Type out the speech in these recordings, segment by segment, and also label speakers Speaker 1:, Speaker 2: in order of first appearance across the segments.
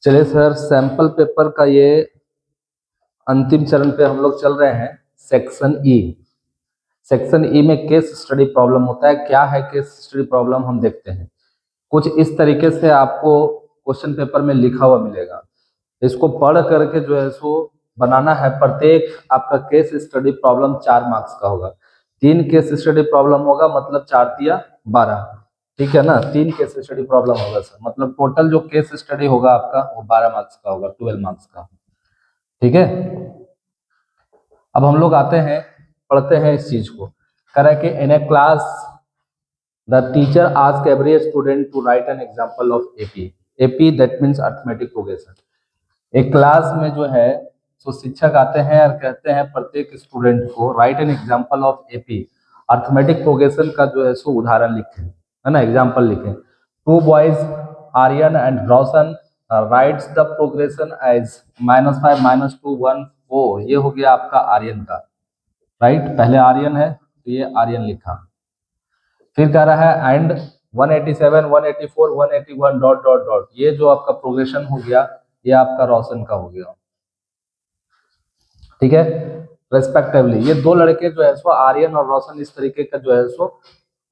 Speaker 1: चलिए sir, sample paper का ये अंतिम चरण पे हम लोग चल रहे हैं। Section E. सेक्शन ई में केस स्टडी प्रॉब्लम होता है। क्या है केस स्टडी प्रॉब्लम, हम देखते हैं। कुछ इस तरीके से आपको क्वेश्चन पेपर में लिखा हुआ मिलेगा। इसको पढ़ करके जो है सो बनाना है। प्रत्येक आपका केस स्टडी प्रॉब्लम 4 मार्क्स का होगा। 3 केस स्टडी प्रॉब्लम होगा, मतलब 4 तिया 12। ठीक है ना, 3 केस स्टडी प्रॉब्लम होगा सर, मतलब टोटल जो केस स्टडी होगा आपका वो 12 मार्क्स का होगा, 12 मार्क्स का। ठीक है, अब हम लोग आते हैं, पढ़ते हैं इस चीज को। कह रहा है कि in a class the teacher ask every student to write an example of AP. AP that means arithmetic progression. एक क्लास में जो है तो शिक्षक आते हैं और कहते हैं प्रत्येक स्टूडेंट को right an example of AP, arithmetic progression का जो है सो उदाहरण लिखें, है ना, एग्जांपल लिखें। Two boys Aryan and Roshan writes the progression as -5 -2 1 4। ये हो गया आपका आर्यन का, राइट। पहले आर्यन है तो ये आर्यन लिखा। फिर कह रहा है एंड 187 184 181 डॉट डॉट डॉट। ये जो आपका प्रोग्रेशन हो गया ये आपका रोशन का हो गया। ठीक है, रेस्पेक्टिवली ये दो लड़के जो है सो आर्यन और रोशन इस तरीके का जो है सो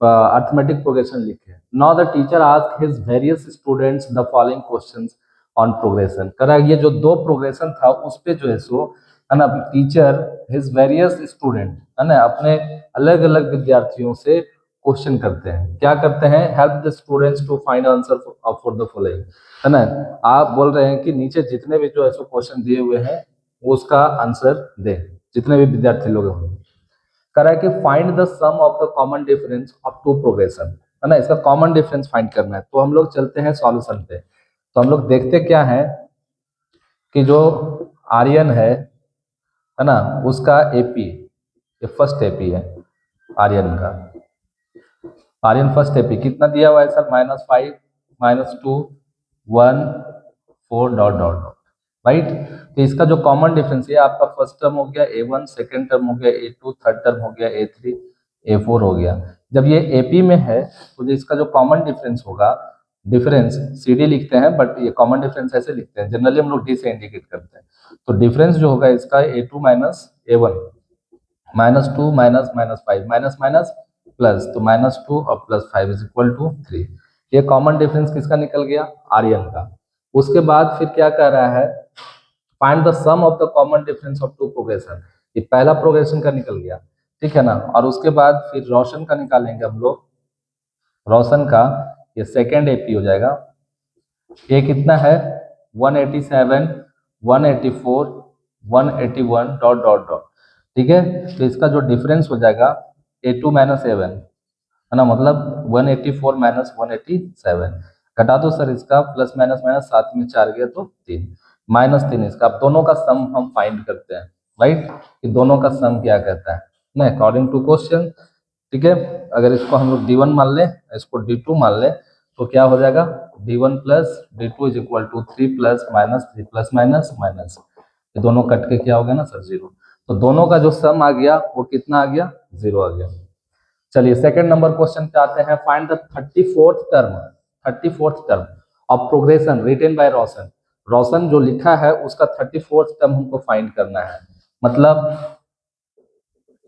Speaker 1: अरिथमेटिक प्रोग्रेशन लिखे। Now the teacher ask his various students the following questions on progression. करा ये जो दो प्रोग्रेशन था उस पे जो है सो, है ना, टीचर हिज वेरियस स्टूडेंट, है ना, अपने अलग अलग विद्यार्थियों से क्वेश्चन करते हैं। क्या करते हैं, help the students to find answer for the following, है ना। आप बोल रहे हैं कि नीचे जितने भी जो है सो क्वेश्चन दिए हुए हैं वो उसका आंसर दें, जितने भी विद्यार्थी लोग हैं। करा है कि find the sum of the common difference of two progression, है ना, इसका कॉमन डिफरेंस फाइंड करना है। तो हम लोग चलते हैं सॉल्यूशन पे। तो हम लोग देखते क्या है कि जो आर्यन है ना, उसका एपी, ये फर्स्ट एपी है आर्यन का। आर्यन फर्स्ट एपी कितना दिया हुआ है sir, -5 -2 1 4 dot dot dot, right. तो इसका जो कॉमन डिफरेंस है आपका फर्स्ट टर्म हो गया A1, सेकेंड टर्म हो गया A2, थर्ड टर्म हो गया A3, A4 हो गया। जब ये AP में है तो जो इसका जो कॉमन डिफरेंस होगा, डिफरेंस CD लिखते हैं बट ये कॉमन डिफरेंस ऐसे लिखते हैं, जनरली हम लोग D से इंडिकेट करते हैं। तो डिफरेंस जो होगा इसका A2 minus A1, -2 minus -5 minus minus plus, तो -2 और +5 इज इक्वल टू 3। ये कॉमन डिफरेंस किसका निकल गया, आर्यन का। उसके बाद फिर क्या कह रहा है, find the sum of the common difference of two progression. ये पहला प्रोग्रेशन का निकल गया, ठीक है ना। और उसके बाद फिर रोशन का निकालेंगे हम लोग, रोशन का ये सेकेंड एपी हो जाएगा। ये कितना है 187 184 181 डॉट डॉट डॉट, ठीक है। तो इसका जो डिफरेंस हो जाएगा A2 माइनस A1, है ना, मतलब 184 माइनस 187। घटा दो सर इसका, प्लस माइनस माइनस 7 में 4 गया तो 3, -3 इसका। अब दोनों का सम हम फाइंड करते हैं, राइट, कि दोनों का सम क्या कहता है ना, अकॉर्डिंग टू क्वेश्चन। ठीक है, अगर इसको हम लोग D1 मान लें, इसको D2 मान लें, तो क्या हो जाएगा D1 plus D2 is equal to 3 plus minus 3 plus minus minus, ये दोनों कट के क्या हो गया ना सर, 0। तो दोनों का जो सम आ गया वो कितना आ गया, 0 आ गया। चलिए सेकंड नंबर क्वेश्चन पे आते हैं। Find the 34th term of progression written by Roshan. Roshan जो लिखा है उसका 34th टर्म हमको फाइंड करना है। मतलब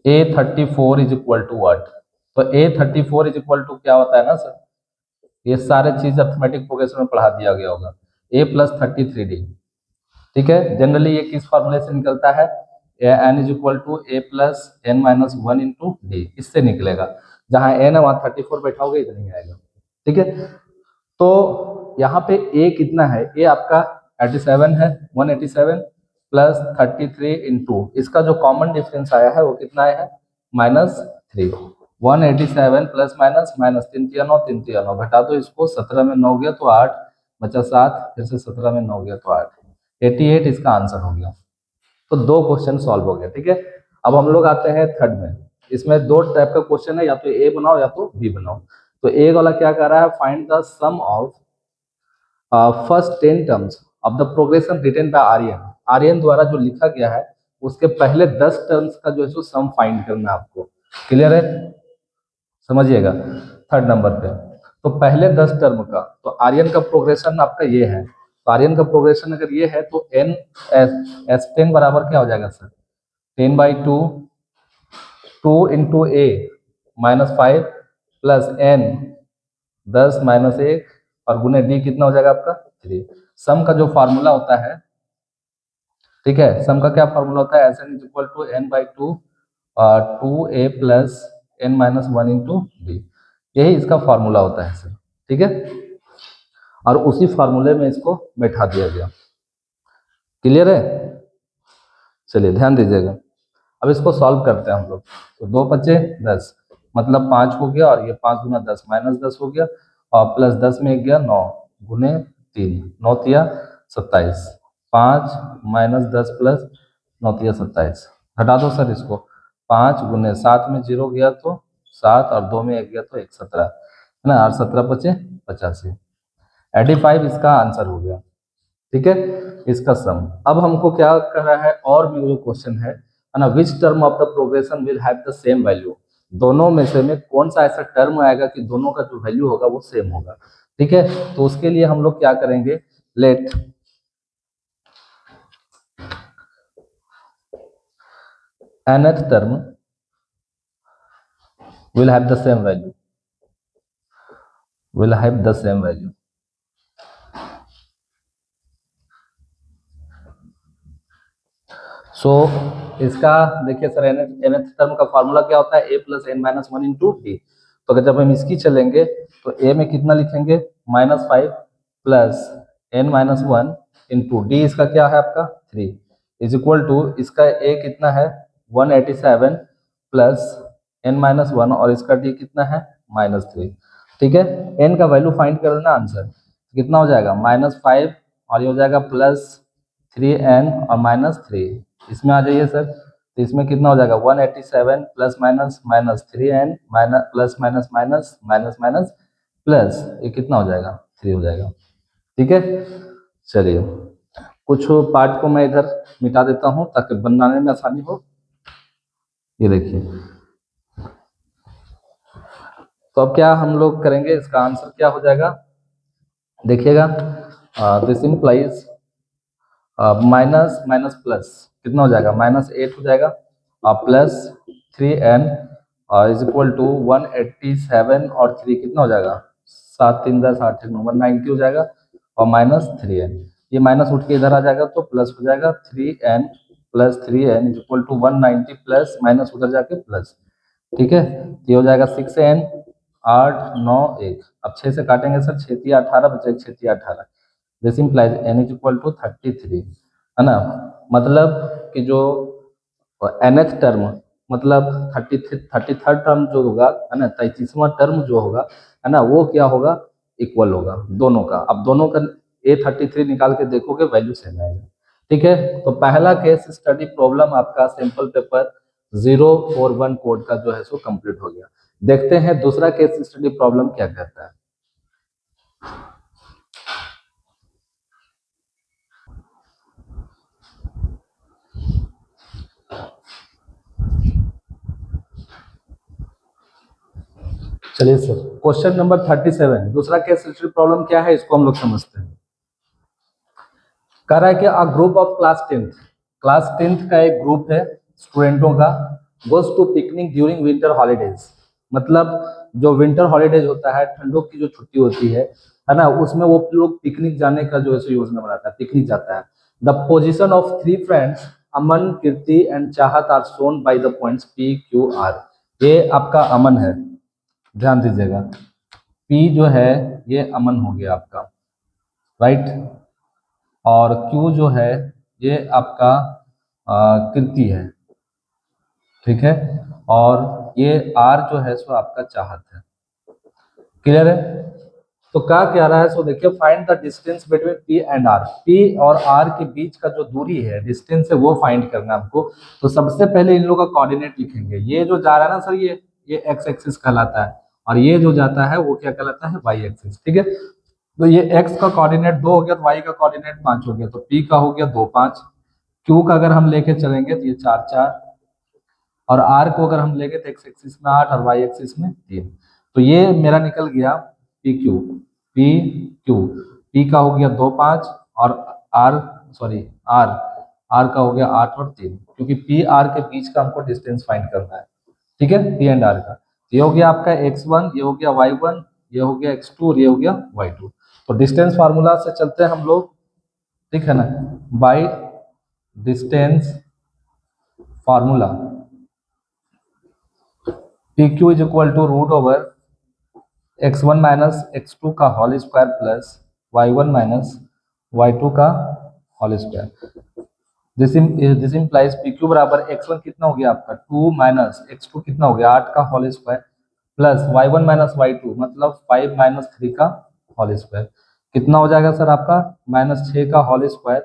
Speaker 1: A34 is equal to what, तो A34 इज इक्वल टू क्या होता है ना सर, ये सारे चीज अर्थमेटिक प्रोग्रेशन में पढ़ा दिया गया होगा, A+33D। ठीक है, जनरली ये किस फॉर्मूले से निकलता है, n is equal to A+n-1 into D, इससे निकलेगा। जहां n है वहां 34 बैठाओगे इधर नहीं आएगा। ठीक है, तो यहाँ पे a कितना है, a आपका 87 है, 187 प्लस 33 इंटू इसका जो कॉमन डिफरेंस आया है वो कितना आया है, -3। 187 प्लस माइनस माइनस 3 3 9 3 3 9, घटा दो इसको, 17 में 9 गया तो 8 बचा 7, फिर से 17 में 9 गया तो 8, 88 इसका आंसर हो गया। तो दो क्वेश्चन सॉल्व हो गए। ठीक है, अब हम लोग आते हैं थर्ड में। इसमें दो टाइप का क्वेश्चन है, या तो ए बनाओ या तो बी बनाओ। तो ए वाला क्या कर रहा है, find the sum of first 10 terms of the progression written by Aryan. Aryan द्वारा जो लिखा गया है उसके पहले 10 टर्म्स का जो है सो सम फाइंड करना है आपको। क्लियर है, समझिएगा। थर्ड नंबर पे तो पहले 10 टर्म का, तो आर्यन का प्रोग्रेशन आपका ये है, तो आर्यन का प्रोग्रेशन अगर ये है तो एन एस 10 बराबर क्या हो जाएगा सर, 10/2 2 × a -5 प्लस n 10 - 1 और गुने डी कितना हो जाएगा आपका 3। सम का जो फार्मूला होता है, ठीक है, सम का क्या फार्मूला होता है, S N is equal to n/2 2a plus n-1 × d, यही इसका फार्मूला होता है सर, ठीक है। और उसी फार्मूले में इसको बैठा दिया गया। क्लियर है? चलिए ध्यान दीजिएगा। अब इसको सॉल्व करते हैं हम लोग। तो 2×5 = 10, मतलब 5 हो गया, और ये 5 × 10 -10 हो गया, और प्लस 10 में 1 गया 9 गुने 3, 9 तिया 27, 5 - 10 प्लस 9 तिया 27, घटा दो सर इसको, 5 गुने 7 में 0 गया तो 7, और 2 में 1 गया तो 1, 17 है ना, और 17×5 = 85, 85 इसका आंसर हो गया, ठीक है, इसका सम। अब हमको क्या कर रहा है, और भी जो क्वेश्चन है ना, which term of the progression will have the same value, दोनों में से में कौन सा ऐसा टर्म आएगा कि दोनों का जो वैल्यू होगा वो सेम होगा, ठीक है। तो उसके लिए हम लोग क्या करेंगे, late nth term will have the same value, will have the same value। सो इसका देखिए सर, nth टर्म का फार्मूला क्या होता है, a + n-1 × d। तो अगर जब हम इसकी चलेंगे तो a में कितना लिखेंगे, -5 प्लस n-1 × d, इसका क्या है आपका 3 इज इक्वल टू, इसका a कितना है 187 प्लस n-1, और इसका d कितना है -3, ठीक है। n का वैल्यू फाइंड करना, आंसर कितना हो जाएगा -5, और ये हो जाएगा +3n और -3, इसमें आ जाइए सर। तो इसमें कितना हो जाएगा 187 plus minus -3n plus minus minus minus minus plus, ये कितना हो जाएगा 3 हो जाएगा, ठीक है। चलिए कुछ पार्ट को मैं इधर मिटा देता हूँ ताकि बनाने में आसानी हो। ये देखिए, तो अब क्या हम लोग करेंगे, इसका आंसर क्या हो जाएगा, देखिएगा, this implies minus minus plus कितना हो जाएगा -8 हो जाएगा, और plus 3n is equal to 187, और 3 कितना हो जाएगा 7 3 10 8 9 190 हो जाएगा, और -3n, ये माइनस उठ के इधर आ जाएगा तो प्लस हो जाएगा 3n plus 3n is equal to 190 plus minus उधर जाके प्लस, ठीक है। ये हो जाएगा 6n 8 9 1, अब 6 से काटेंगे सर, 6 तिया 18 बचेगा 6 तिया 18, this implies n is equal to 33, है ना। मतलब कि जो nth टर्म, मतलब 33rd टर्म जो होगा, है ना, 33वां टर्म जो होगा, है ना, वो क्या होगा, इक्वल होगा दोनों का। अब दोनों का a33 निकाल के देखोगे, वैल्यू सेम आएगा, ठीक है। तो पहला केस स्टडी प्रॉब्लम आपका सैंपल पेपर 041 कोड का जो है सो कंप्लीट हो गया। देखते हैं दूसरा केस स्टडी प्रॉब्लम क्या कहता है। चलिए सर, क्वेश्चन नंबर 37, दूसरा केस स्टडी प्रॉब्लम क्या है, इसको हम लोग समझते हैं। कह रहा है कि a group of class tenth का एक ग्रुप है स्टूडेंटों का, goes to picnic during winter holidays, मतलब जो विंटर हॉलीडेज होता है, ठंडों की जो छुट्टी होती है ना, उसमें वो लोग पिकनिक जाने का जो है योजना बनाता है, पिकनिक जाता है। The position of 3 friends Aman, Kirti and Chahat are shown by the points P Q R। ये आपका अमन है, ध्यान दीजिएगा, P जो है ये अमन हो गया आपका, राइट, और Q जो है ये आपका कीर्ति है, ठीक है, और ये R जो है सो आपका चाहत है। क्लियर है? तो क्या कह रहा है, सो देखिए, find the distance between P and R, P और R के बीच का जो दूरी है, डिस्टेंस है, वो फाइंड करना है हमको। तो सबसे पहले इन लोगों का कोऑर्डिनेट लिखेंगे। ये जो जा रहा है ना सर, ये एक्स एक्सिस कहलाता है, और ये जो जाता है वो क्या कहलाता है, वाई एक्सिस, ठीक है। तो ये x का कोऑर्डिनेट 2 हो गया, तो y का कोऑर्डिनेट 5 हो गया, तो p का हो गया 2 5, q का अगर हम लेके चलेंगे तो ये 4 4, और r को अगर हम लेंगे तो x एक्सिस में 8 और y एक्सिस में 3, तो ये मेरा निकल गया पी क्यू, p का हो गया 2 5, और आर, सॉरी आर, आर का हो गया 8 और 3, क्योंकि पी आर के बीच का हमको डिस्टेंस फाइंड करना है। ठीक है, पी एंड आर का। ये हो गया आपका x1, ये हो गया y1, ये हो गया x2 और ये हो गया y2। तो डिस्टेंस फार्मूला से चलते हैं हम लोग, ठीक है ना, by distance formula P Q is equal to root over x1 minus x2 का whole square plus y1 minus y2 का whole square. This implies P Q बराबर x1 कितना हो गया आपका 2 माइनस x2 कितना हो गया 8 का whole square plus y1 minus y2 मतलब 5 माइनस 3 का होल स्क्वायर। कितना हो जाएगा सर आपका -6 का होल स्क्वायर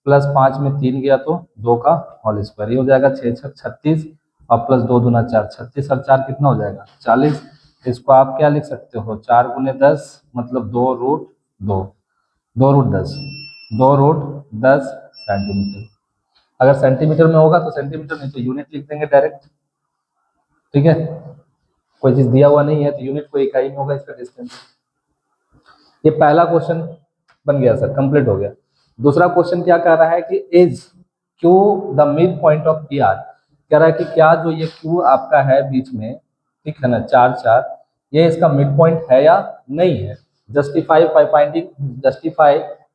Speaker 1: प्लस 5 में 3 गया तो 2 का होल स्क्वायर। ये हो जाएगा 6 6 36 और प्लस 2 दूना 4, 36 और 4 कितना हो जाएगा 40। इसको आप क्या लिख सकते हो 4 गुने 10 मतलब 2 रूट 2, 2 रूट 10, 2 रूट 10 सेंटीमीटर। अगर सेंटीमीटर में होगा तो सेंटीमीटर, नहीं तो यूनिट लिख देंगे डायरेक्ट। ठीक है, कोई चीज दिया हुआ नहीं है तो यूनिट को इकाई में होगा इसका डिस्टेंस। ये पहला क्वेश्चन बन गया सर, कंप्लीट हो गया। दूसरा क्वेश्चन क्या कह रहा है कि is Q the mid point of P R. कह रहा है कि क्या जो ये क्यू आपका है बीच में, ठीक है ना, 4 4, ये इसका मिड पॉइंट है या नहीं है। Justify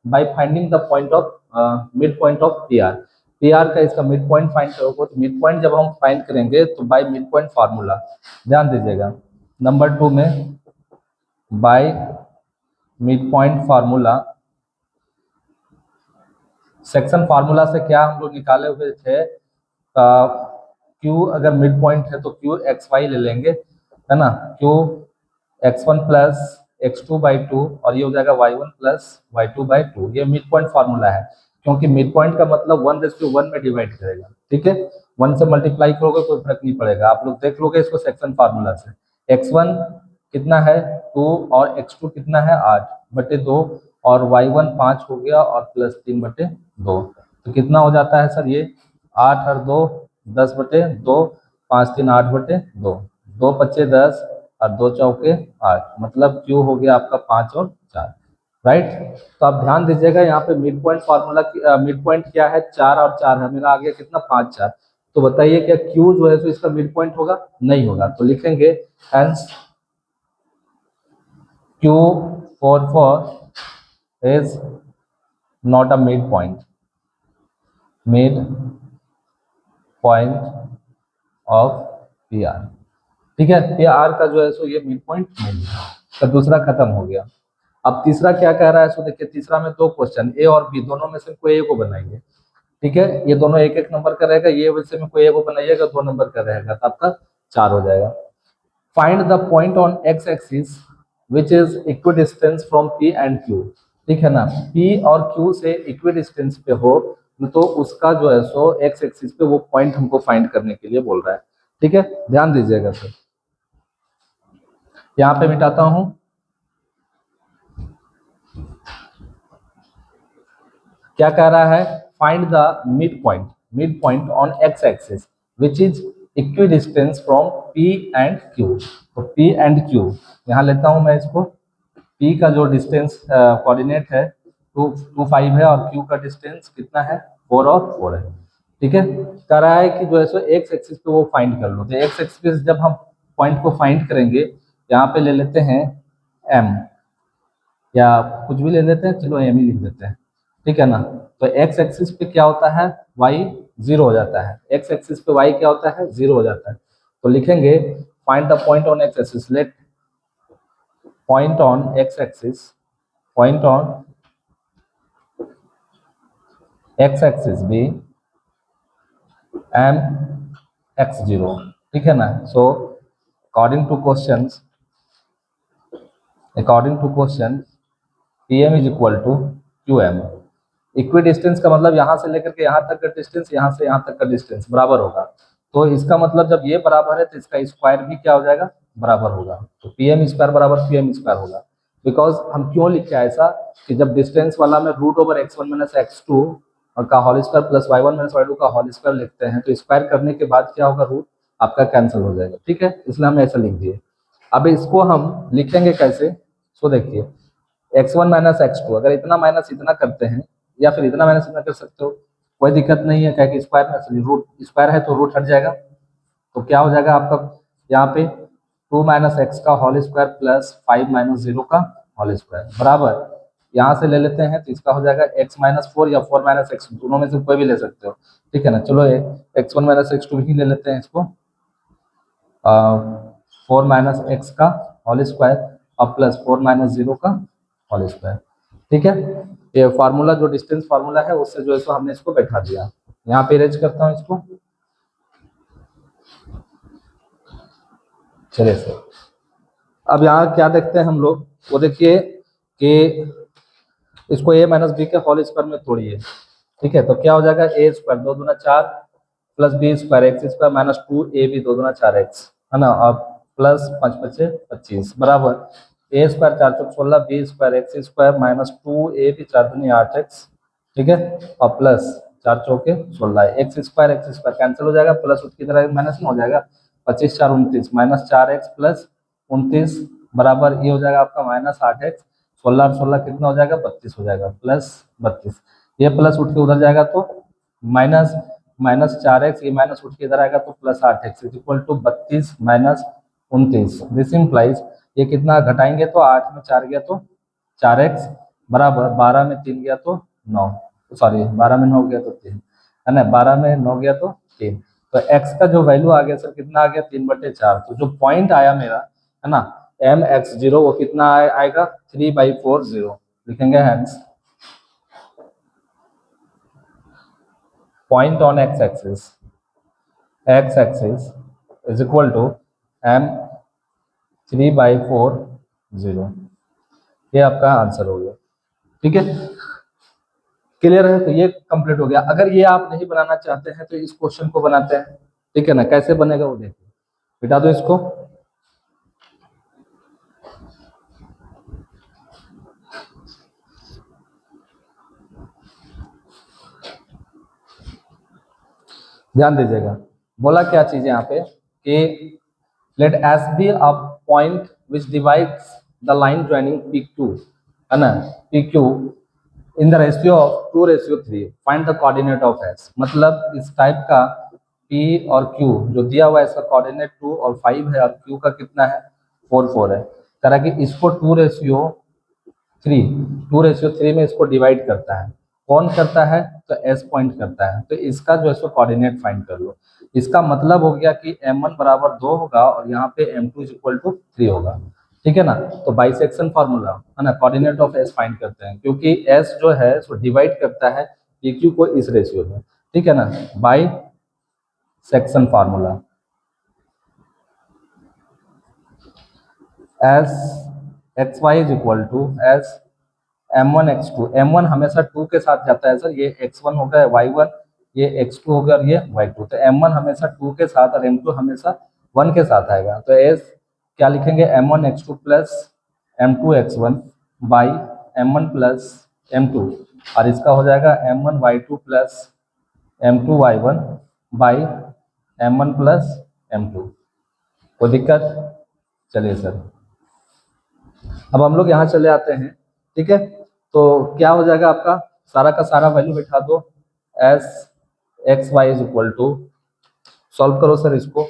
Speaker 1: by finding the point of mid point of P R. P R का इसका मिड पॉइंट फाइंड करोगे तो मिड पॉइंट जब हम फाइंड करेंगे तो बाय मिड पॉइंट फार्मूला, ध्यान दीजिएगा नंबर 2 में by mid point formula. Section formula से क्या हम लोग निकाले हुए थे, क्यू अगर मिड पॉइंट है तो क्यू एक्स वाई ले लेंगे, है ना, Q x1 plus x2 by 2 और ये हो जाएगा y1 प्लस y2 बाई 2। ये मिड पॉइंट फार्मूला है, क्योंकि मिड पॉइंट का मतलब 1:1 में डिवाइड करेगा। ठीक है, 1 से मल्टीप्लाई करोगे कोई फर्क नहीं पड़ेगा, आप लोग देख लोगे इसको सेक्शन फार्मूला से। x1 कितना है 2 और x2 कितना है 8/2 और y1 5 हो गया और प्लस 3/2। तो कितना हो जाता है सर ये 8 और 2 10/2, 5 3 8/2, 2 पच्चे 10 और 2 चौके 8, मतलब क्यू हो गया आपका 5 और 4। राइट, तो आप ध्यान दीजिएगा यहाँ पे मिड पॉइंट फार्मूला की मिड पॉइंट क्या है 4 और 4 है, मेरा आ गया कितना 5 4। तो बताइए क्या क्यू जो है तो इसका मिड पॉइंट होगा, नहीं होगा। तो लिखेंगे hence Q four is not a mid point, mid point of P R. ठीक है, ये आर का जो है सो ये मिड पॉइंट नहीं है। तो दूसरा खत्म हो गया। अब तीसरा क्या कह रहा है, सो देखिए तीसरा में 2 क्वेश्चन, ए और बी दोनों में से कोई एक को बनाइए। ठीक है, ये दोनों 1 1 नंबर का रहेगा, ये वैसे में कोई एक को बनाइएगा 2 नंबर का रहेगा, तो आपका 4 हो जाएगा। Find the point on x axis which is equi distance from P and Q. ठीक है ना, पी और क्यू से इक्वी डिस्टेंस पे हो तो उसका जो है सो एक्स एक्सिस पे वो पॉइंट हमको फाइंड करने के लिए बोल रहा है। ठीक है, ध्यान दीजिएगा सर, यहाँ पे मिटाता हूं। क्या कह रहा है, find the mid point on x axis which is equi distance from P and Q. तो पी एंड क्यू यहाँ लेता हूं मैं इसको, पी का जो डिस्टेंस कोऑर्डिनेट है 2 5 है और क्यू का डिस्टेंस कितना है 4 और 4 है। ठीक है, कह रहा है कि जो है सो एक्स एक्सिस पे वो फाइंड कर लो। तो एक्स एक्सिस जब हम पॉइंट को फाइंड करेंगे, यहाँ पे ले लेते हैं एम या कुछ भी ले लेते हैं, चलो एम ही लिख देते हैं। ठीक है ना, तो एक्स एक्सिस पे क्या होता है वाई 0 हो जाता है, एक्स एक्सिस पे वाई क्या होता है 0 हो जाता है। तो लिखेंगे find the point on x axis, let point on x axis, point on x axis be M x0। ठीक है ना, so according to question P M is equal to Q M. Equidistance का मतलब यहाँ से लेकर के यहाँ तक का डिस्टेंस, यहाँ से यहाँ तक का डिस्टेंस बराबर होगा। तो इसका मतलब जब ये बराबर है तो इसका स्क्वायर भी क्या हो जाएगा बराबर होगा। तो पी एम स्क्वायर बराबर क्यू एम स्क्वायर होगा। बिकॉज हम क्यों लिखे ऐसा कि जब डिस्टेंस वाला में root over x1 minus x2 और का whole square plus y1 minus y2 का होल स्क्वायर लिखते हैं तो स्क्वायर करने के बाद क्या होगा रूट आपका कैंसिल हो जाएगा। ठीक है, इसलिए हम ऐसा लिख दिए। अब इसको हम लिखेंगे कैसे, सो देखिए x1 माइनस x2 अगर इतना माइनस इतना करते हैं या फिर इतना माइनस इतना कर सकते हो, कोई दिक्कत नहीं है, क्या कि स्क्वायर में रूट स्क्वायर है तो रूट हट जाएगा। तो क्या हो जाएगा आपका यहाँ पे 2 माइनस एक्स का होल स्क्वायर प्लस 5 माइनस 0 का होल स्क्वायर बराबर, यहाँ से ले लेते हैं तो इसका हो जाएगा x माइनस 4 या 4 माइनस एक्स, दोनों में से कोई भी ले सकते हो, ठीक है ना। चलो x1 माइनस x2 ही ले लेते हैं इसको, 4 माइनस एक्स का होल स्क्वायर और प्लस 4 माइनस 0 का होल स्क्वायर, ठीक है। ये फार्मूला जो डिस्टेंस फार्मूला है उससे जो है सो हमने इसको बैठा दिया। यहाँ पे अरेंज करता हूँ इसको, चलिए सर। अब यहाँ क्या देखते हैं हम लोग, वो देखिए कि इसको a माइनस बी के होल स्क्वायर में तोड़िए, ठीक है। तो क्या हो जाएगा ए स्क्वायर 2 दूना 4 plus B square x square minus 2ab 2 दूना 4x, है ना, और प्लस 5 पचे 25 बराबर ए स्क्वायर 4 चौक 16 B square x square minus 2ab 4 दूनी 8x, ठीक है, और प्लस 4 चौके 16 एक्स स्क्वायर कैंसिल हो जाएगा, प्लस उसकी तरह माइनस में हो जाएगा, 25 4 29 माइनस 4x प्लस 29 बराबर ये हो जाएगा आपका माइनस 8x, 16 और 16 कितना हो जाएगा 32 हो जाएगा, प्लस 32, ये प्लस उठ के उधर जाएगा तो माइनस माइनस 4x, ये माइनस उठ के इधर आएगा तो plus 8x is equal to 32 minus 29। This implies ये कितना घटाएंगे तो 8 में 4 गया तो 4x बराबर 12 में 3 गया तो 9, सॉरी 12 में 9 गया तो 3, है ना, 12 में 9 गया तो 3, तो x का जो वैल्यू आ गया सर कितना आ गया 3/4। तो जो पॉइंट आया मेरा, है ना, mx0 वो कितना आएगा 3/4 लिखेंगे, hence point on x axis is equal to m 3/4, ये आपका आंसर हो गया, ठीक है। क्लियर है, तो ये कंप्लीट हो गया। अगर ये आप नहीं बनाना चाहते हैं तो इस क्वेश्चन को बनाते हैं, ठीक है ना, कैसे बनेगा वो देखिए, बिठा दो इसको, ध्यान दीजिएगा। बोला क्या चीज यहाँ पे कि let S be a point which divides the line joining P Q, है ना, P Q in the ratio of 2:3, find the coordinate of S. मतलब इस टाइप का P और Q जो दिया हुआ है इसका कोऑर्डिनेट 2 और 5 है और Q का कितना है 4 है, तरह कि इसको 2:3 में इसको डिवाइड करता है, कौन करता है तो S पॉइंट करता है, तो इसका जो है सो कोऑर्डिनेट फाइंड कर लो। इसका मतलब हो गया कि m1 बराबर 2 होगा और यहाँ पे m2 इक्वल टू 3 होगा, ठीक है ना। तो बाइसेक्शन फार्मूला, है ना, कोऑर्डिनेट ऑफ S फाइंड करते हैं क्योंकि S जो है सो डिवाइड करता है PQ को इस रेशियो में, ठीक है ना, by section formula S X Y is equal to S m1 x2, m1 हमेशा 2 के साथ जाता है सर, ये x1 हो गया y1, ये x2 हो गया और ये y2, तो m1 हमेशा 2 के साथ और m2 हमेशा 1 के साथ आएगा, तो s क्या लिखेंगे m1 x2 plus m2 x1 by m1 plus m2, और इसका हो जाएगा m1 y2 plus m2 y1 by m1 plus m2। कोई दिक्कत? चलिए सर, अब हम लोग यहाँ चले आते हैं, ठीक है। तो क्या हो जाएगा आपका सारा का सारा वैल्यू बैठा दो, S X Y is equal to, solve करो सर इसको,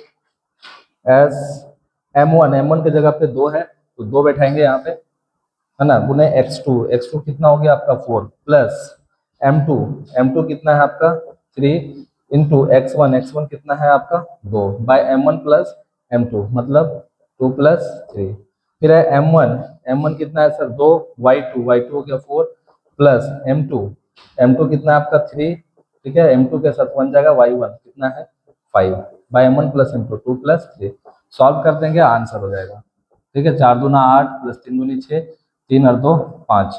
Speaker 1: एस m1 की जगह पे 2 है तो 2 बैठाएंगे यहाँ पे, है ना, गुने x2 कितना हो गया आपका 4 प्लस m2 कितना है आपका 3 इंटू x1 कितना है आपका 2 बाय m1 प्लस m2 मतलब 2 प्लस 3, फिर है m1 कितना है सर 2 y2 हो गया 4 प्लस m2 कितना है आपका 3, ठीक है, m2 के साथ 1 जाएगा y1 कितना है 5 bye m1 plus m2 2 plus 3, solve कर देंगे आंसर हो जाएगा, ठीक है। 4 दूना 8 प्लस 3 दूनी 6, 3 और 2 5,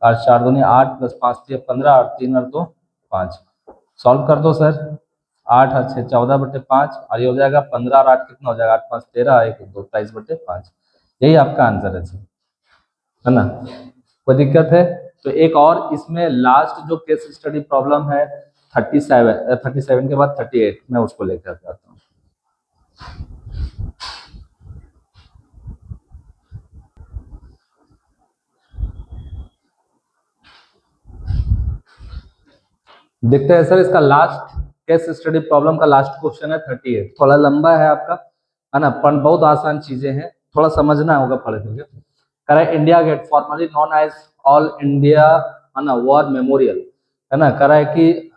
Speaker 1: और 4 दूनी 8 प्लस 5 3 15 और 3 और 2 5, सॉल्व कर दो सर, 8 और 6 14/5 और ये हो जाएगा 15 और 8 कितना हो जाएगा 8 5 13 1 2 23/5, यही आपका आंसर है सर, है ना। कोई दिक्कत है? तो एक और इसमें लास्ट जो केस स्टडी प्रॉब्लम है 37 के बाद 38 मैं उसको लेकर आता हूँ। देखते हैं सर, इसका लास्ट केस स्टडी प्रॉब्लम का लास्ट क्वेश्चन है 38, थोड़ा लंबा है आपका, है ना, पर बहुत आसान चीजें हैं, थोड़ा समझना होगा पढ़ करके। कह रहा है India Gate formerly known as all India, है ना, वॉर मेमोरियल, है ना, कह रहा है कि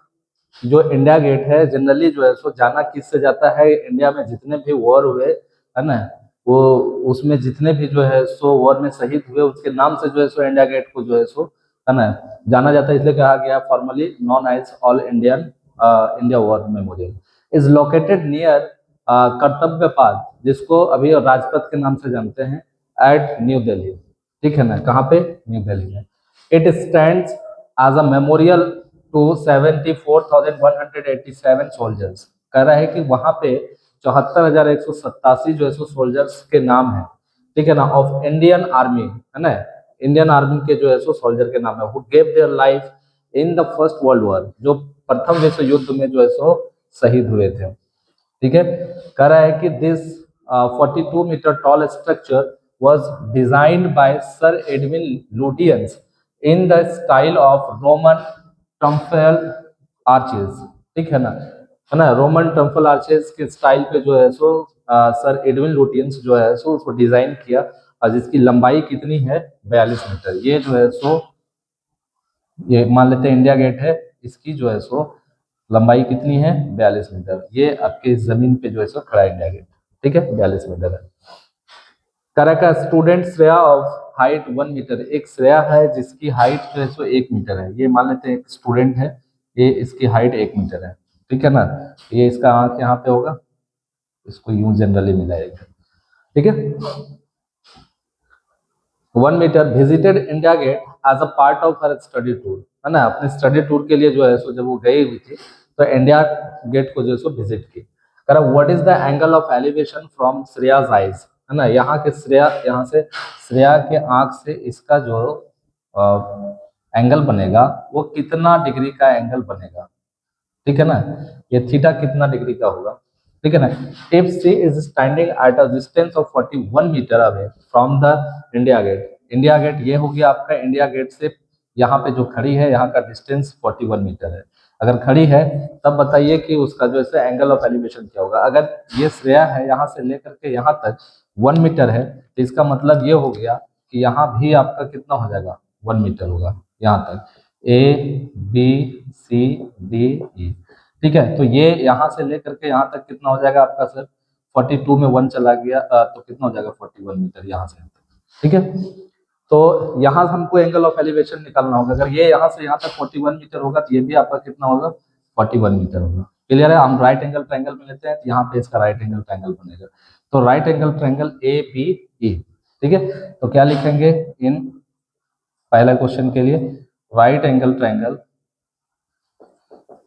Speaker 1: जो इंडिया गेट है जनरली जो है सो जाना किससे जाता है, इंडिया में जितने भी वॉर हुए, है ना, वो उसमें जितने भी जो है सो वॉर में शहीद हुए उसके नाम से जो है सो इंडिया गेट को जो है सो, है ना, जाना जाता है, इसलिए कहा गया formerly known as all Indian India war memorial. Is located near Kartavya Path, जिसको अभी राजपथ के नाम से जानते हैं, एट न्यू दिल्ली, ठीक है ना, कहाँ पे, न्यू दिल्ली में। It stand as a memorial to 74,187 soldiers, कह रहा है कि वहां पे 74,187 जो है सो सोल्जर्स के नाम है, ठीक है ना, ऑफ इंडियन आर्मी, है ना, इंडियन आर्मी के जो है सो सोल्जर के नाम है, who gave their life in the first world war, जो प्रथम विश्व युद्ध में जो है सो शहीद हुए थे, ठीक है। कह रहा है कि this 42 metre tall structure was designed by Sir Edwin Lutyens in the style of Roman triumphal arches, ठीक है ना, रोमन टेम्पल आर्चेस के स्टाइल पे जो है सो सर एडविन लुटियंस जो है सो उसको डिजाइन किया, और जिसकी लंबाई कितनी है, 42 मीटर। ये जो है सो, ये मान लेते हैं इंडिया गेट है, इसकी जो है सो लंबाई कितनी है, 42 मीटर। ये आपके जमीन पे जो है सो खड़ा है इंडिया गेट, ठीक है, 42 मीटर है। करा का student Shreya of height 1 metre, एक श्रेया है जिसकी हाइट जो है सो 1 मीटर है, ये मान लेते हैं एक स्टूडेंट है, ये इसकी हाइट 1 मीटर है, ठीक है ना, ये इसका आंख यहाँ पे होगा, इसको यूं जनरली मिलाएगा, ठीक है। 1 metre visited India Gate as a part of her study tour, है ना, अपने स्टडी टूर के लिए जो है सो जब वो गई हुई थी तो इंडिया गेट को जो है सो विजिट की। कह रहा what is the angle of elevation from Shreya's eyes, है ना, यहाँ के श्रेया, यहाँ से श्रेया के आंख से इसका जो एंगल बनेगा वो कितना डिग्री का एंगल बनेगा, ठीक है ना, ये थीटा कितना डिग्री का होगा, ठीक है ना। If she is standing at a distance of 41 metre away from the India Gate, India Gate ये हो गया आपका, इंडिया गेट से यहाँ पे जो खड़ी है यहाँ का डिस्टेंस 41 मीटर है, अगर खड़ी है तब बताइए कि उसका जो है एंगल ऑफ एलिवेशन क्या होगा। अगर ये श्रेया है यहाँ से लेकर के यहाँ तक 1 मीटर है, तो इसका मतलब ये हो गया कि यहाँ भी आपका कितना हो जाएगा, 1 मीटर होगा यहाँ तक, ए बी सी डी ई, ठीक है। तो ये यहाँ से लेकर के यहाँ तक कितना हो जाएगा आपका सर, 42 में 1 चला गया, तो कितना हो जाएगा 41 मीटर यहाँ से, ठीक है। तो यहाँ हमको एंगल ऑफ एलिवेशन निकालना होगा, अगर ये यहाँ से यहाँ तक 41 मीटर होगा तो ये भी आपका कितना होगा, 41 मीटर होगा। क्लियर है, हम राइट एंगल ट्रायंगल में लेते हैं, तो यहाँ पे इसका राइट एंगल ट्रायंगल बनेगा, तो right angle triangle A B E, ठीक है। तो क्या लिखेंगे इन पहला क्वेश्चन के लिए, right angle triangle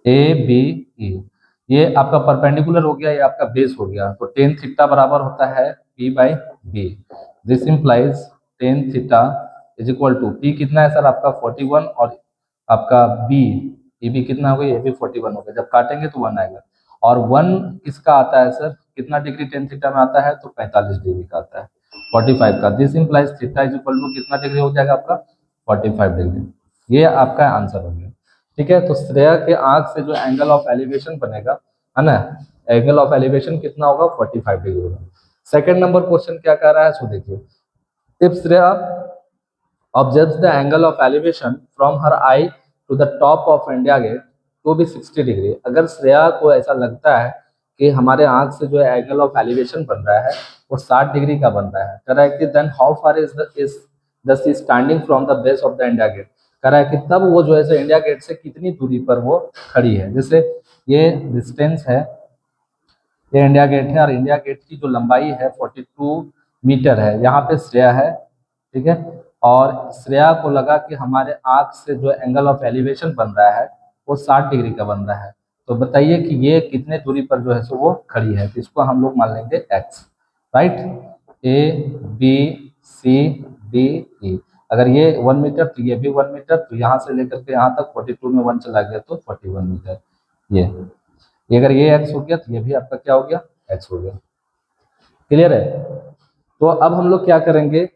Speaker 1: A B E, ये आपका परपेंडिकुलर हो गया, ये आपका बेस हो गया, तो टेन थीटा बराबर होता है P by B, this implies tan theta is equal to P कितना है सर आपका 41, और आपका बी ई बी कितना हो गया, ये भी 41 हो गया, जब काटेंगे तो 1 आएगा, और 1 किसका आता है सर, कितना डिग्री टेन थीटा में आता है, तो 45 डिग्री का आता है, 45 का, this implies theta is equal to कितना डिग्री हो जाएगा आपका, 45 डिग्री, ये आपका आंसर हो गया, ठीक है। तो श्रेया के आंख से जो एंगल ऑफ एलिवेशन बनेगा, है ना, एंगल ऑफ एलिवेशन कितना होगा, 45 डिग्री होगा। सेकंड नंबर क्वेश्चन क्या कह रहा है, सो देखिए, if Shreya observes the angle of elevation from her eye to the top of India Gate to be 60 degree, अगर श्रेया को ऐसा लगता है कि हमारे आंख से जो एंगल ऑफ एलिवेशन बन रहा है वो 60 डिग्री का बन रहा है, कह रहा है कि then how far is the C standing from the base of the India Gate, कह रहा है कि तब वो जो है इंडिया गेट से कितनी दूरी पर वो खड़ी है, जैसे ये डिस्टेंस है, ये इंडिया गेट है, और इंडिया गेट की जो लंबाई है 42 मीटर है, यहाँ पे श्रेया है, ठीक है, और श्रेया को लगा कि हमारे आंख से जो एंगल ऑफ एलिवेशन बन रहा है वो 60 डिग्री का बन रहा है, तो बताइए कि ये कितने दूरी पर जो है सो वो खड़ी है, तो इसको हम लोग मान लेंगे x, right, A B C D E, अगर ये 1 मीटर तो ये भी 1 मीटर, तो यहाँ से लेकर के यहाँ तक 42 में 1 चला गया तो 41 मीटर, ये अगर ये एक्स हो गया तो ये भी आपका क्या हो गया, एक्स हो गया। क्लियर है, तो अब हम लोग क्या करेंगे,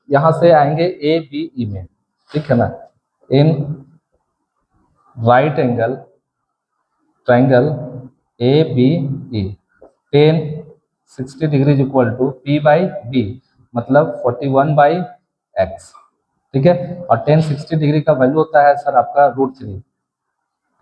Speaker 1: यहाँ से आएंगे ए बी ई में, ठीक है ना, in right angle triangle A B E, tan 60 degree equal to P by B, मतलब 41/x। ठीक है, और टेन 60 डिग्री का वैल्यू होता है सर आपका √3।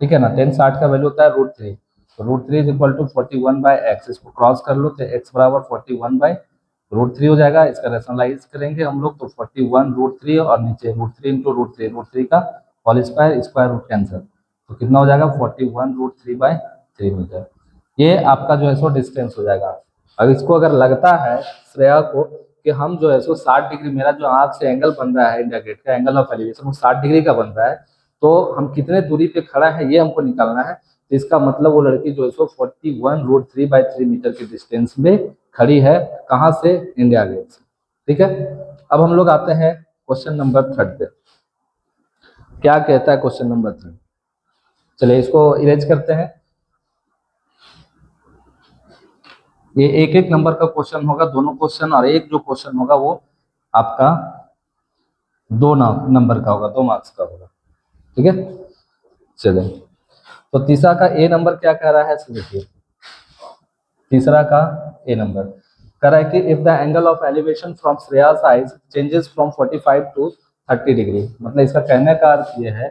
Speaker 1: ठीक है ना, टेन 60 का वैल्यू होता है √3, तो √3 इज इक्वल टू 41/x। इसको क्रॉस कर लो तो x बराबर 41/√3 हो जाएगा। इसका रेशनलाइज करेंगे हम लोग तो 41√3 और नीचे √3 इंटू √3 का whole square, square root cancel, तो कितना हो जाएगा 41√3/3 मीटर। ये आपका जो है सो डिस्टेंस हो जाएगा। अब इसको अगर लगता है श्रेया को कि हम जो है सो 60 डिग्री, मेरा जो आँख से एंगल बन रहा है इंडिया गेट का एंगल ऑफ एलिवेशन वो 60 डिग्री का बन रहा है, तो हम कितने दूरी पे खड़ा है ये हमको निकालना है। तो इसका मतलब वो लड़की जो है सो 41√3/3 मीटर के डिस्टेंस में खड़ी है, कहाँ से, इंडिया गेट से। ठीक है, अब हम लोग आते हैं क्वेश्चन नंबर 3 पे। क्या कहता है क्वेश्चन नंबर 3? चलिए इसको इरेज करते हैं। ये एक एक नंबर का क्वेश्चन होगा, दोनों क्वेश्चन, और एक जो क्वेश्चन होगा वो आपका 2 नंबर का होगा, 2 मार्क्स का होगा। ठीक है, चलिए तो तीसरा का ए नंबर क्या कह रहा है, देखिए तीसरा का ए नंबर कह रहा है कि if the angle of elevation from Shreya's eyes changes from 45 to 30 degree, मतलब इसका कहने का अर्थ ये है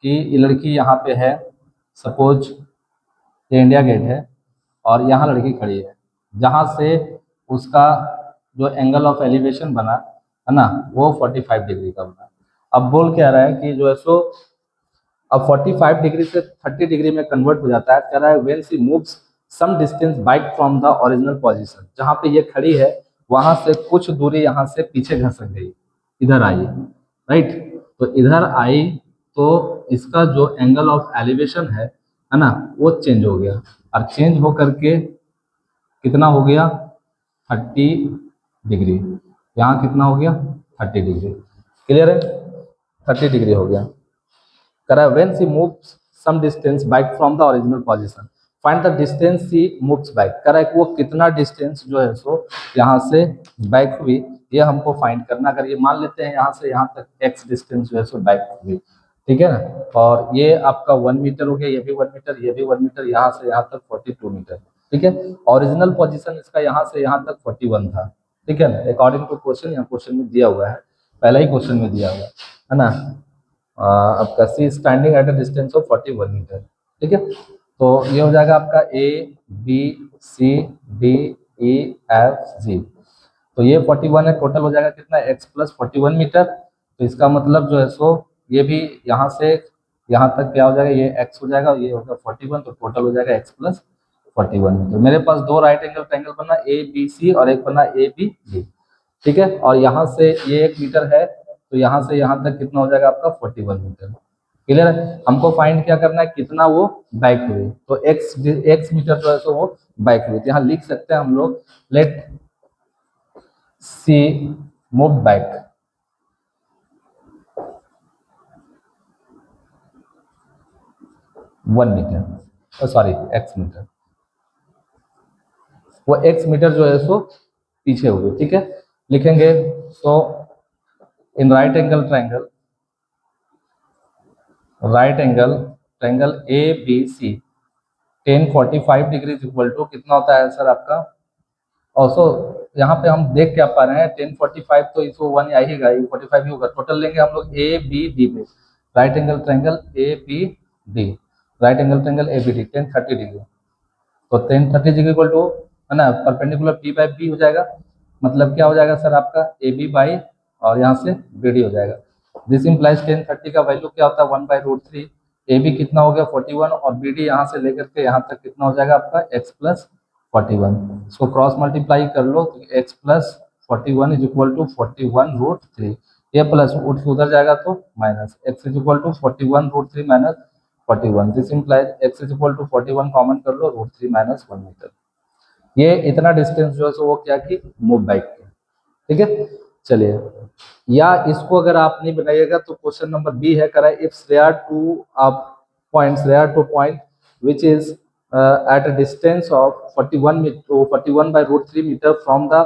Speaker 1: कि ये लड़की यहाँ पे है, सपोज ये इंडिया गेट है और यहाँ लड़की खड़ी है, जहाँ से उसका जो एंगल ऑफ एलिवेशन बना है ना वो 45 डिग्री का बना। अब बोल क्या रहा है कि जो है सो अब 45 डिग्री से 30 डिग्री में कन्वर्ट हो जाता है। कह रहा है when she moves some distance back from the original position, जहाँ पे ये खड़ी है वहां से कुछ दूरी यहाँ से पीछे घसक गई, इधर आई, राइट, तो इधर आई तो इसका जो एंगल ऑफ एलिवेशन है ना वो चेंज हो गया, और चेंज हो करके कितना हो गया 30 डिग्री, यहाँ कितना हो गया 30 डिग्री। क्लियर है, 30 डिग्री हो गया। करा when she moves some distance back from the original position, find the distance she moves back। करा है कि वो कितना डिस्टेंस जो है सो यहाँ से बैक हुई, ये हमको फाइंड करना। अगर ये मान लेते हैं यहाँ से यहाँ तक x डिस्टेंस जो है सो बैक हुई, ठीक है ना, और ये आपका 1 मीटर हो गया, ये भी 1 मीटर, ये भी 1 मीटर, यहाँ से यहाँ तक 42 मीटर। ठीक है, ओरिजिनल पोजीशन इसका यहाँ से यहाँ तक 41 था। ठीक है ना, अकॉर्डिंग टू क्वेश्चन, यहाँ क्वेश्चन में दिया हुआ है, पहला ही क्वेश्चन में दिया हुआ है ना, आपका C standing at a distance of 41 metre. ठीक है, तो ये हो जाएगा आपका A B C D E F G, तो ये 41 है, टोटल हो जाएगा कितना x प्लस 41 मीटर। तो इसका मतलब जो है सो ये भी यहाँ से यहाँ तक क्या हो जाएगा, ये x हो जाएगा, ये होगा 41, तो टोटल हो जाएगा x प्लस 41 मीटर। मेरे पास दो राइट एंगल ट्रायंगल बना ए बी सी और एक बना ए बी डी। ठीक है, और यहाँ से ये 1 मीटर है, तो यहाँ से यहाँ तक कितना हो जाएगा आपका 41 मीटर। क्लियर है, हमको फाइंड क्या करना है, कितना वो बैक हुई, तो x मीटर जो है सो वो बैक हुई। तो यहाँ लिख सकते हैं हम लोग let see move back, one metre, sorry x metre, वो x मीटर जो है सो पीछे हो गई। ठीक है, लिखेंगे so in right angle triangle A B C 1045 degree equal to कितना होता है सर आपका, ऑल्सो यहाँ पे हम देख क्या पा रहे हैं 1045, तो इसको 1 आएगा, 45 ही होगा। टोटल लेंगे हम लोग ए बी डी पे, right angle triangle A B D, right angle triangle A B D 1030 degree, तो 1030 डिग्री इक्वल टू है ना परपेंडिकुलर पी बाई बी हो जाएगा, मतलब क्या हो जाएगा सर आपका ए बी बाई और यहाँ से बी डी हो जाएगा। दिस इम्प्लाइज 1030 का वैल्यू क्या होता है 1/√3, ए बी कितना हो गया 41 और बी डी यहाँ से लेकर के यहाँ तक कितना हो जाएगा आपका x प्लस 41, इसको क्रॉस मल्टीप्लाई कर लो तो x plus 41 is equal to 41√3, ये प्लस उठ के उधर जाएगा तो minus, x is equal to 41√3 minus 41, this implies x is equal to 41 common कर लो √3 माइनस 1 मीटर। ये इतना डिस्टेंस जो है सो वो क्या की मूव बैक की। ठीक है, चलिए, या इसको अगर आप नहीं बनाइएगा तो क्वेश्चन नंबर बी है, करा if Shreya to point which is at a distance of 41/√3 metre from the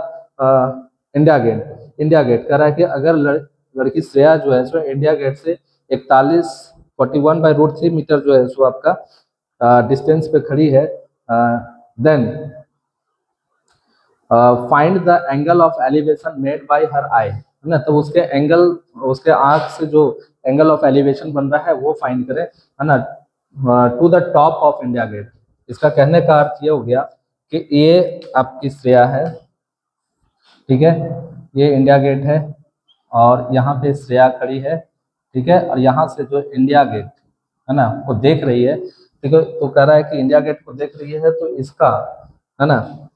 Speaker 1: India Gate कह रहा है कि अगर लड़की श्रेया जो है सो इंडिया गेट से 41 41/√3 मीटर जो है सो आपका डिस्टेंस पे खड़ी है, then find the angle of elevation made by her eye, है ना। तो उसके एंगल, उसके आंख से जो एंगल ऑफ एलिवेशन बन रहा है वो फाइंड करें, है ना, to the top of India Gate. इसका कहने का अर्थ ये हो गया कि ये आपकी श्रेया है, ठीक है, ये इंडिया गेट है और यहाँ पे श्रेया खड़ी है, ठीक है, और यहाँ से जो इंडिया गेट है ना वो देख रही है, ठीक है, तो कह रहा है कि इंडिया गेट को देख रही है तो इसका, है ना,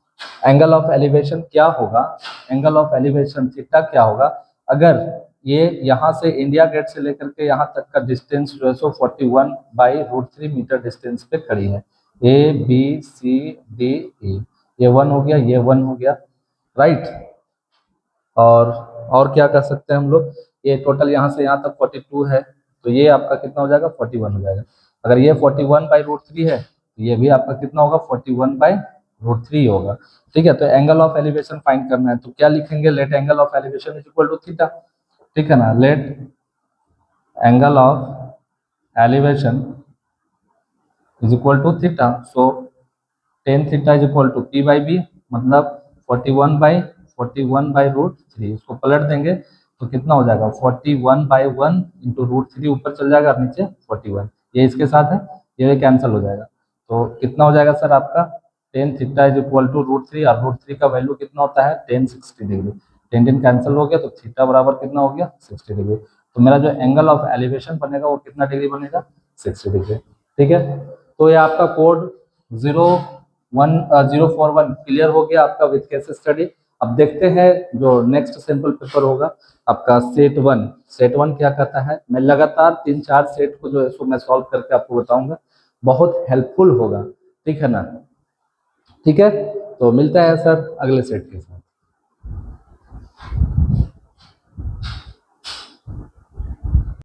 Speaker 1: एंगल ऑफ एलिवेशन क्या होगा, एंगल ऑफ एलिवेशन थीटा क्या होगा अगर ये यहाँ से इंडिया गेट से लेकर के यहाँ तक का डिस्टेंस जो है सो 41/√3 मीटर डिस्टेंस पे खड़ी है। ए बी सी डी ई, ये 1 हो गया, ये 1 हो गया, राइट। और क्या कर सकते हैं हम लोग, ये टोटल यहाँ से यहाँ तक 42 है, तो ये आपका कितना हो जाएगा, 41 हो जाएगा। अगर ये 41/√3 है तो ये भी आपका कितना होगा, 41/√3 होगा, ठीक है। तो एंगल ऑफ एलिवेशन फाइंड करना है तो क्या लिखेंगे, let angle of elevation is equal to theta, ठीक है ना, let angle of elevation is equal to theta. So tan theta is equal to P by B, मतलब 41/√3, इसको पलट देंगे तो कितना हो जाएगा, 41/1 इंटू √3, ऊपर चल जाएगा और नीचे 41, ये इसके साथ है, ये कैंसिल हो जाएगा। तो कितना हो जाएगा सर आपका, tan theta is equal to √3, और √3 का वैल्यू कितना होता है, 1060 डिग्री, 10 कैंसिल हो गया तो थीटा बराबर कितना हो गया, 60 डिग्री। तो मेरा जो एंगल ऑफ एलिवेशन बनेगा वो कितना डिग्री बनेगा, 60 डिग्री, ठीक है। तो ये आपका कोड 041 क्लियर हो गया आपका विद केस स्टडी। अब देखते हैं जो नेक्स्ट सैंपल पेपर होगा आपका सेट वन क्या कहता है। मैं लगातार 3-4 सेट को जो है सो मैं सॉल्व करके आपको बताऊंगा, बहुत हेल्पफुल होगा, ठीक है ना, ठीक है। तो मिलता है सर अगले सेट के साथ।